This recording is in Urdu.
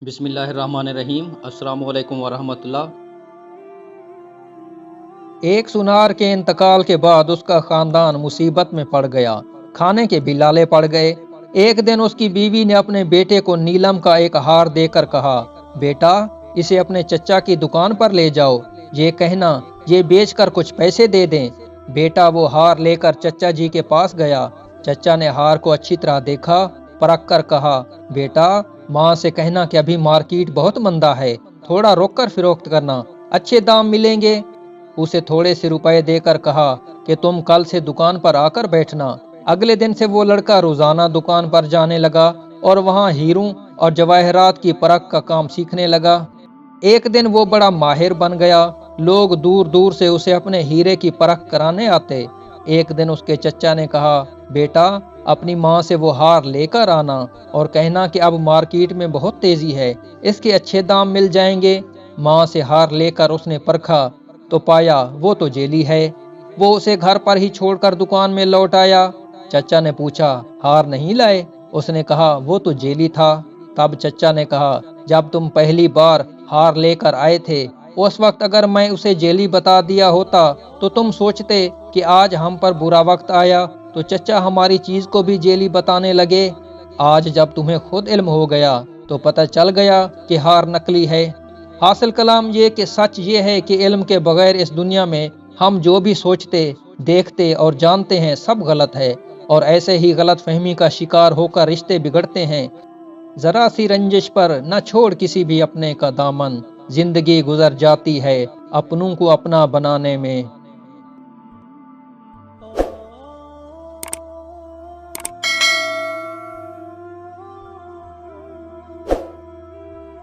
بسم اللہ الرحمن الرحیم۔ السلام علیکم ورحمۃ اللہ۔ ایک سنار کے انتقال کے بعد اس کا خاندان مصیبت میں پڑ گیا، کھانے کے بھی لالے پڑ گئے۔ ایک دن اس کی بیوی نے اپنے بیٹے کو نیلم کا ایک ہار دے کر کہا، بیٹا اسے اپنے چچا کی دکان پر لے جاؤ، یہ کہنا یہ بیچ کر کچھ پیسے دے دیں۔ بیٹا وہ ہار لے کر چچا جی کے پاس گیا۔ چچا نے ہار کو اچھی طرح دیکھا، پرکھ کر کہا، بیٹا ماں سے کہنا کہ ابھی مارکیٹ بہت مندہ ہے، تھوڑا روک کر فروخت کرنا، اچھے دام ملیں گے۔ اسے تھوڑے سے روپے دے کر کہا کہ تم کل سے دکان پر آ کر بیٹھنا۔ اگلے دن سے وہ لڑکا روزانہ دکان پر جانے لگا اور وہاں ہیروں اور جواہرات کی پرکھ کا کام سیکھنے لگا۔ ایک دن وہ بڑا ماہر بن گیا، لوگ دور دور سے اسے اپنے ہیرے کی پرکھ کرانے آتے۔ ایک دن اس کے چچا نے کہا، بیٹا اپنی ماں سے وہ ہار لے کر آنا اور کہنا کہ اب مارکیٹ میں بہت تیزی ہے، اس کے اچھے دام مل جائیں گے۔ ماں سے ہار لے کر اس نے پرکھا تو پایا وہ تو جیلی ہے۔ وہ اسے گھر پر ہی چھوڑ کر دکان میں لوٹ آیا۔ چچا نے پوچھا، ہار نہیں لائے؟ اس نے کہا وہ تو جیلی تھا۔ تب چچا نے کہا، جب تم پہلی بار ہار لے کر آئے تھے اس وقت اگر میں اسے جیلی بتا دیا ہوتا تو تم سوچتے کہ آج ہم پر برا وقت آیا تو چچا ہماری چیز کو بھی جیلی بتانے لگے۔ آج جب تمہیں خود علم ہو گیا تو پتہ چل گیا کہ ہار نکلی ہے۔ حاصل کلام یہ کہ سچ یہ ہے کہ علم کے بغیر اس دنیا میں ہم جو بھی سوچتے، دیکھتے اور جانتے ہیں سب غلط ہے، اور ایسے ہی غلط فہمی کا شکار ہو کر رشتے بگڑتے ہیں۔ ذرا سی رنجش پر نہ چھوڑ کسی بھی اپنے کا دامن، زندگی گزر جاتی ہے اپنوں کو اپنا بنانے میں۔